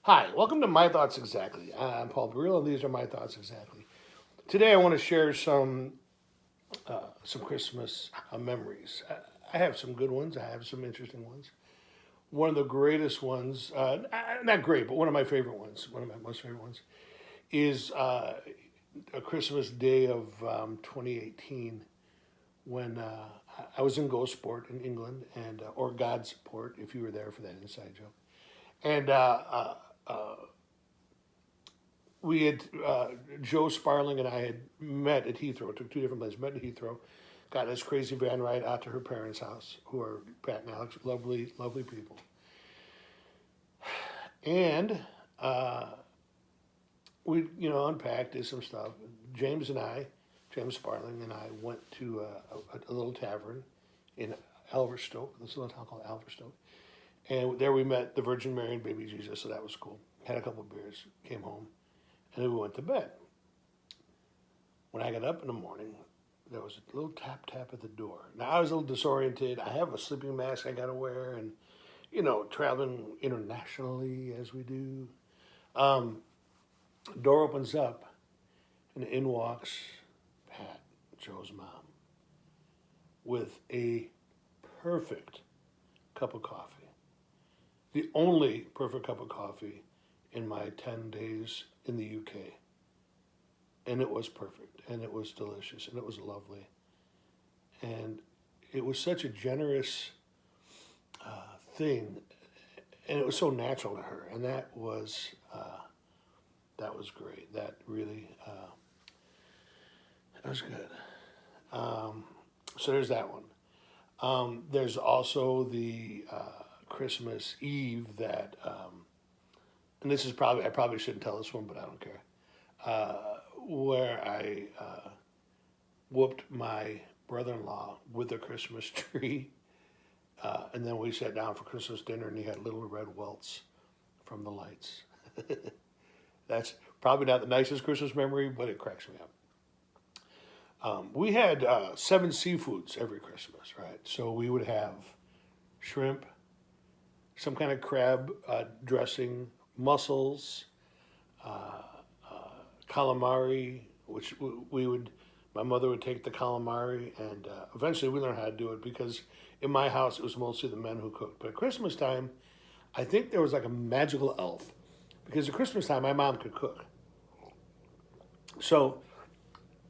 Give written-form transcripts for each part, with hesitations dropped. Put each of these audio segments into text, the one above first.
Hi, welcome to My Thoughts Exactly. I'm Paul Baril, and these are my thoughts exactly. Today, I want to share some Christmas memories. I have some good ones. I have some interesting ones. One of the greatest ones, not great, but one of my favorite ones, one of my most favorite ones, is a Christmas day of 2018 when I was in Gosport in England, and or Godsport if you were there for that inside joke, and we had Joe Sparling and I had met at Heathrow. Took two different places. Met at Heathrow. Got this crazy van ride out to her parents' house, who are Pat and Alex, lovely, lovely people. And uh, we, unpacked, did some stuff. James and I, James Sparling and I, went to a little tavern in Alverstoke. This little town called Alverstoke. And there we met the Virgin Mary and Baby Jesus, so that was cool. Had a couple of beers, came home, and then we went to bed. When I got up in the morning, there was a little tap tap at the door. Now I was a little disoriented. I have a sleeping mask I got to wear, and traveling internationally as we do. Um, Door opens up, and in walks Pat, Joe's mom, with a perfect cup of coffee. The only perfect cup of coffee in my 10 days in the UK. And it was perfect, and it was delicious, and it was lovely. And it was such a generous thing, and it was so natural to her, and that was great. That really that was good. Um, so there's that one. There's also the Christmas Eve that, and this is probably I probably shouldn't tell this one, but I don't care. Where I whooped my brother-in-law with a Christmas tree, and then we sat down for Christmas dinner, and he had little red welts from the lights. That's probably not the nicest Christmas memory, but it cracks me up. We had seven seafoods every Christmas, right? So we would have shrimp, some kind of crab dressing, mussels, calamari, which we would, my mother would take the calamari, and eventually we learned how to do it because in my house it was mostly the men who cooked. But at Christmas time, I think there was like a magical elf because at Christmas time my mom could cook. So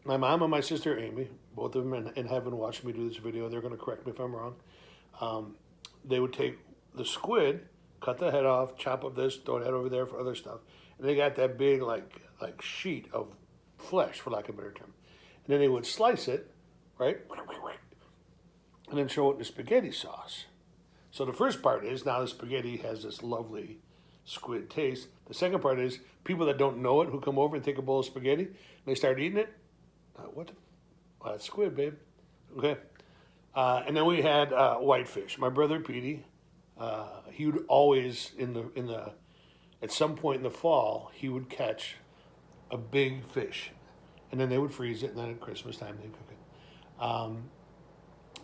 my mom and my sister Amy, both of them in heaven watching me do this video, they're going to correct me if I'm wrong. They would take the squid, cut the head off, chop up this, throw that over there for other stuff, and they got that big like sheet of flesh, for lack of a better term. And then they would slice it, right, and then throw it in the spaghetti sauce. So the first part is now the spaghetti has this lovely squid taste. The second part is people that don't know it who come over and take a bowl of spaghetti and they start eating it. What? Oh, that's squid, babe. Okay. And then we had whitefish. My brother Petey, he would always in the at some point in the fall he would catch a big fish, and then they would freeze it, and then at Christmas time they'd cook it.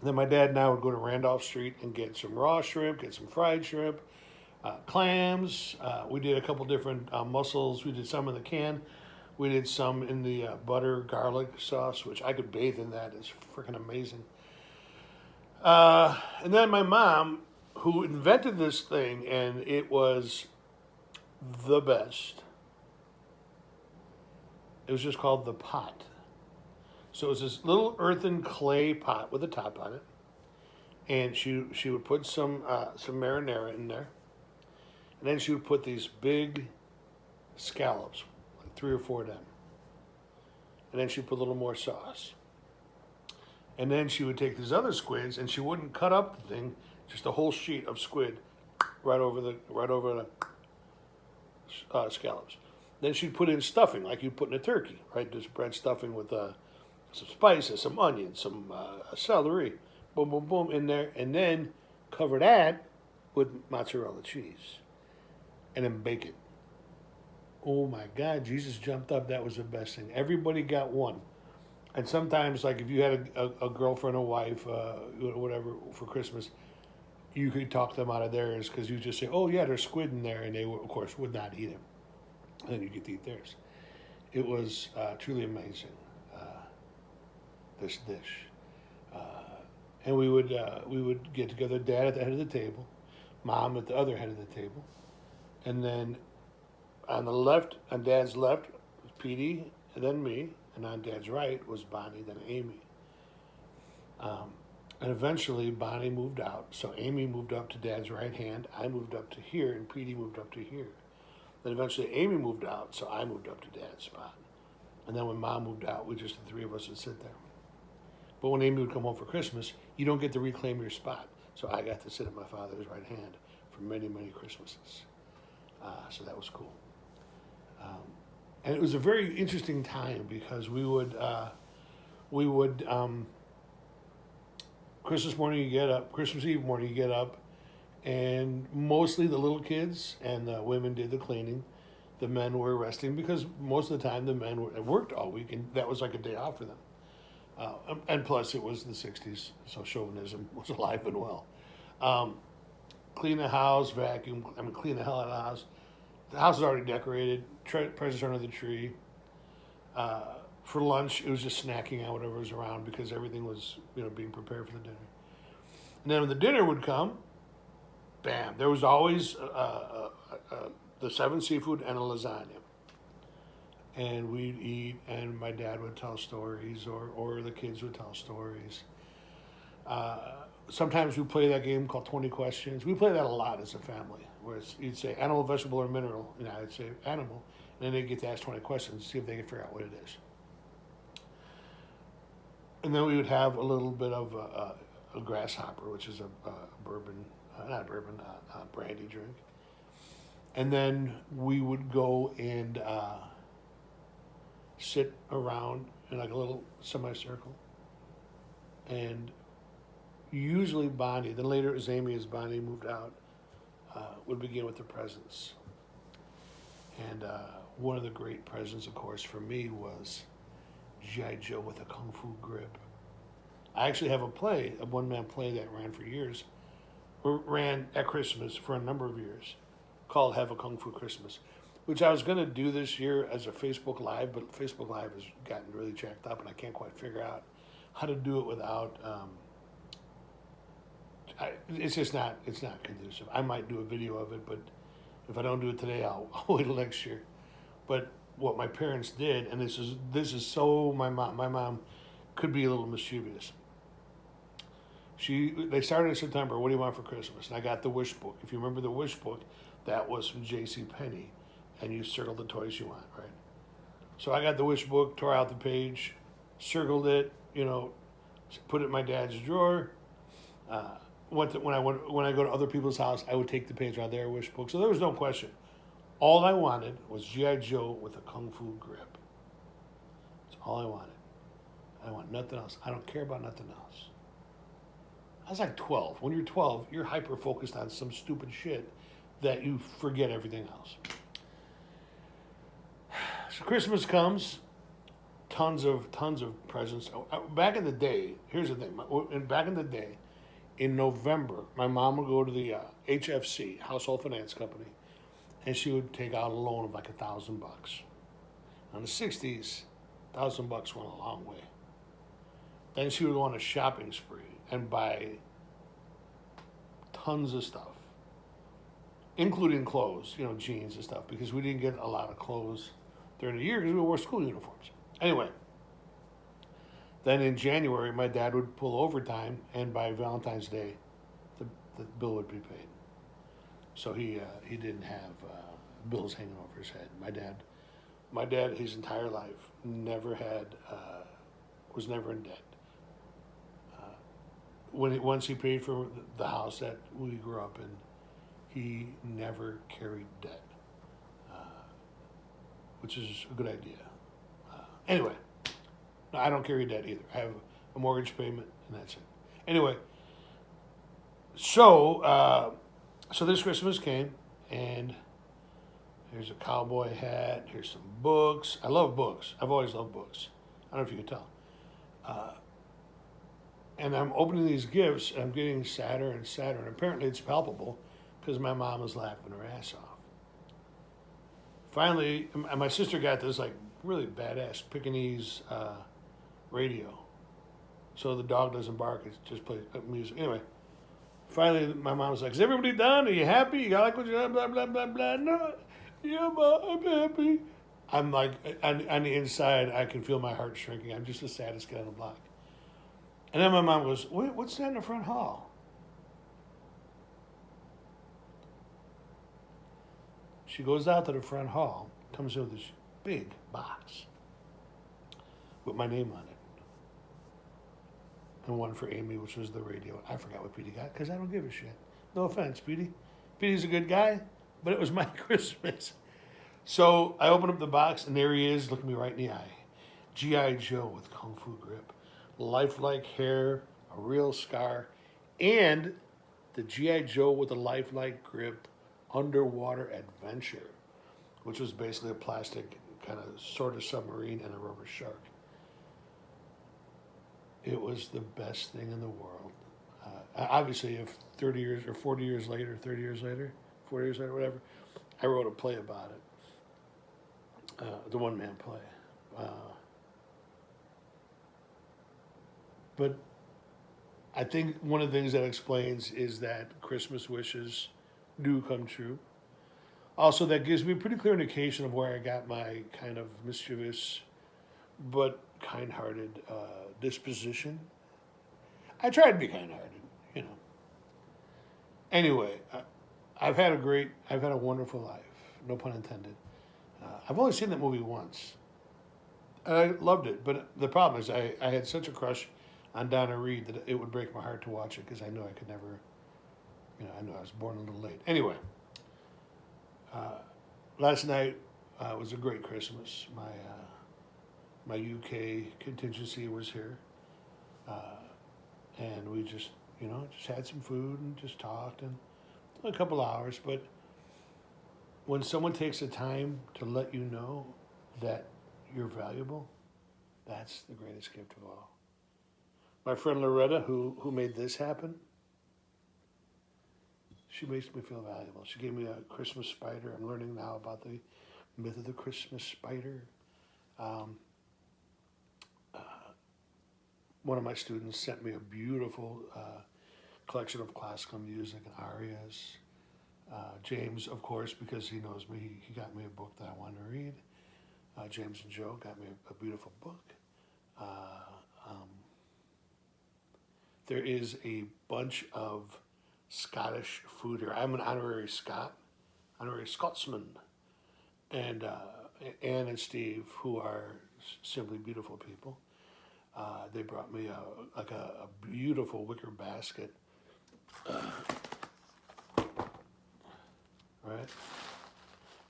Then my dad and I would go to Randolph Street and get some raw shrimp, get some fried shrimp, clams. We did a couple different mussels. We did some in the can. We did some in the butter garlic sauce, which I could bathe in that. It's freaking amazing. And then my mom, who invented this thing, and it was the best. It was just called the pot. So it was this little earthen clay pot with a top on it, and she would put some marinara in there, and then she would put these big scallops, like three or four of them, and then she'd put a little more sauce, and then she would take these other squids, and she wouldn't cut up the thing, just a whole sheet of squid, right over the scallops. Then she'd put in stuffing like you'd put in a turkey, right? Just bread stuffing with some spices, some onions, some celery, boom, boom, boom in there, and then cover that with mozzarella cheese, and then bake it. Oh my God, Jesus jumped up. That was the best thing. Everybody got one. And sometimes, like if you had a girlfriend or wife, whatever, for Christmas, you could talk them out of theirs because you just say, "Oh yeah, there's squid in there," and they of course would not eat it, and then you get to eat theirs. It was truly amazing. This dish, and we would get together. Dad at the head of the table, Mom at the other head of the table, and then on the left, on Dad's left, was Petey, and then me, and on Dad's right was Bonnie, then Amy. And eventually Bonnie moved out, so Amy moved up to Dad's right hand, I moved up to here, and Petey moved up to here. Then eventually Amy moved out, so I moved up to Dad's spot. And then when Mom moved out, the three of us would sit there. But when Amy would come home for Christmas, you don't get to reclaim your spot. So I got to sit at my father's right hand for many, many Christmases. So that was cool. And it was a very interesting time because we would Christmas morning you get up, Christmas Eve morning you get up, and mostly the little kids and the women did the cleaning. The men were resting because most of the time the men worked all week, and that was like a day off for them. And plus it was the 60s, so chauvinism was alive and well. Clean the house, vacuum, clean the hell out of the house. The house is already decorated, presents under the tree. For lunch, it was just snacking out whatever was around because everything was, being prepared for the dinner. And then when the dinner would come, bam, there was always the 7 seafood and a lasagna. And we'd eat, and my dad would tell stories, or the kids would tell stories. Sometimes we play that game called 20 Questions. We play that a lot as a family, where you'd say animal, vegetable, or mineral, and I'd say animal, and then they'd get to ask 20 questions, see if they could figure out what it is. And then we would have a little bit of a grasshopper, which is a brandy drink. And then we would go and sit around in like a little semicircle. And usually Bonnie, then later as Amy as Bonnie moved out, would begin with the presents. And one of the great presents, of course, for me was G.I. Joe with a Kung Fu grip. I actually have a one-man play that ran at Christmas for a number of years, called Have a Kung Fu Christmas, which I was going to do this year as a Facebook Live, but Facebook Live has gotten really jacked up, and I can't quite figure out how to do it without. It's not conducive. I might do a video of it, but if I don't do it today, I'll wait till next year. But what my parents did, and this is so my mom could be a little mischievous. They started in September. What do you want for Christmas? And I got the wish book. If you remember the wish book, that was from J.C. Penney, and you circled the toys you want, right? So I got the wish book, tore out the page, circled it, put it in my dad's drawer. When I go to other people's house, I would take the page out of their wish book. So there was no question. All I wanted was G.I. Joe with a Kung Fu grip. That's all I wanted. I want nothing else. I don't care about nothing else. I was like 12. When you're 12, you're hyper-focused on some stupid shit that you forget everything else. So Christmas comes, tons of presents. Back in the day, here's the thing. Back in the day, in November, my mom would go to the HFC, Household Finance Company, and she would take out a loan of like $1,000. In the 60s, $1,000 went a long way. Then she would go on a shopping spree and buy tons of stuff, including clothes, jeans and stuff, because we didn't get a lot of clothes during the year because we wore school uniforms. Anyway, then in January, my dad would pull overtime, and by Valentine's Day, the bill would be paid. So he didn't have bills hanging over his head. My dad, his entire life, was never in debt. Once he paid for the house that we grew up in, he never carried debt, which is a good idea. Anyway, no, I don't carry debt either. I have a mortgage payment, and that's it. Anyway, so this Christmas came, and here's a cowboy hat. Here's some books. I love books. I've always loved books. I don't know if you can tell. And I'm opening these gifts, and I'm getting sadder and sadder. And apparently, it's palpable because my mom is laughing her ass off. Finally, my sister got this like really badass Pekingese radio, so the dog doesn't bark; it just plays music. Anyway, finally, my mom was like, "Is everybody done? Are you happy? You got like what you got? Blah blah blah blah." No, yeah, Mom, I'm happy. I'm like on the inside, I can feel my heart shrinking. I'm just the saddest guy on the block. And then my mom goes, "Wait, what's that in the front hall?" She goes out to the front hall, comes in with this big box with my name on it, and one for Amy, which was the radio. I forgot what Petey got because I don't give a shit. No offense, Petey. Petey's a good guy, but it was my Christmas. So I open up the box, and there he is, looking me right in the eye. G.I. Joe with Kung Fu grip, lifelike hair, a real scar, and the G.I. Joe with a lifelike grip underwater adventure, which was basically a plastic kind of sort of submarine and a rubber shark. It was the best thing in the world. Obviously, if 30 years or 40 years later, 30 years later, 40 years later, whatever, I wrote a play about it, the one-man play. But I think one of the things that explains is that Christmas wishes do come true. Also, that gives me a pretty clear indication of where I got my kind of mischievous but kind-hearted disposition. I try to be kind-hearted, you know. Anyway, I've had a wonderful life. No pun intended. I've only seen that movie once, and I loved it. But the problem is, I had such a crush on Donna Reed that it would break my heart to watch it because I knew I could never, I knew I was born a little late. Anyway, last night was a great Christmas. My UK contingency was here, and we just had some food and just talked and a couple hours. But when someone takes the time to let you know that you're valuable, that's the greatest gift of all. My friend Loretta, who made this happen, she makes me feel valuable. She gave me a Christmas spider. I'm learning now about the myth of the Christmas spider. One of my students sent me a beautiful collection of classical music and arias. James, of course, because he knows me, he got me a book that I wanted to read. James and Joe got me a beautiful book. There is a bunch of Scottish food here. I'm an honorary Scotsman. And Anne and Steve, who are simply beautiful people, they brought me a beautiful wicker basket. Right?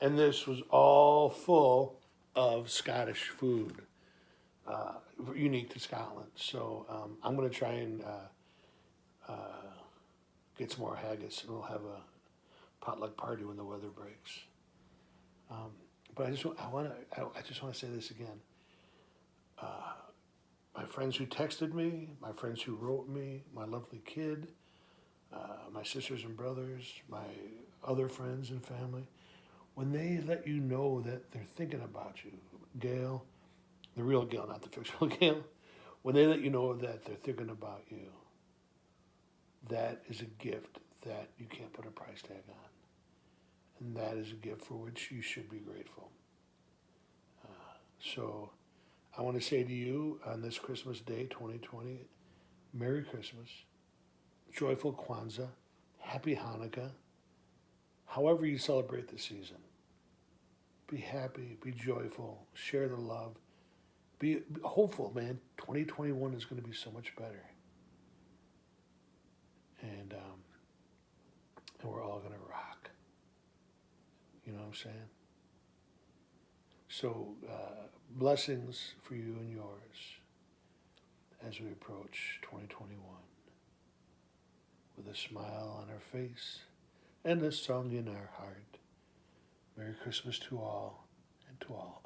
And this was all full of Scottish food, unique to Scotland. So I'm going to try and get some more haggis, and we'll have a potluck party when the weather breaks. But I just want to say this again. My friends who texted me, my friends who wrote me, my lovely kid, my sisters and brothers, my other friends and family, when they let you know that they're thinking about you, Gail, the real Gail, not the fictional Gail, when they let you know that they're thinking about you, that is a gift that you can't put a price tag on. And that is a gift for which you should be grateful. So I want to say to you on this Christmas Day, 2020, Merry Christmas, joyful Kwanzaa, Happy Hanukkah, however you celebrate the season. Be happy, be joyful, share the love, be hopeful, man. 2021 is going to be so much better. And we're all going to rock. You know what I'm saying? So blessings for you and yours as we approach 2021 with a smile on our face and a song in our heart. Merry Christmas to all, and to all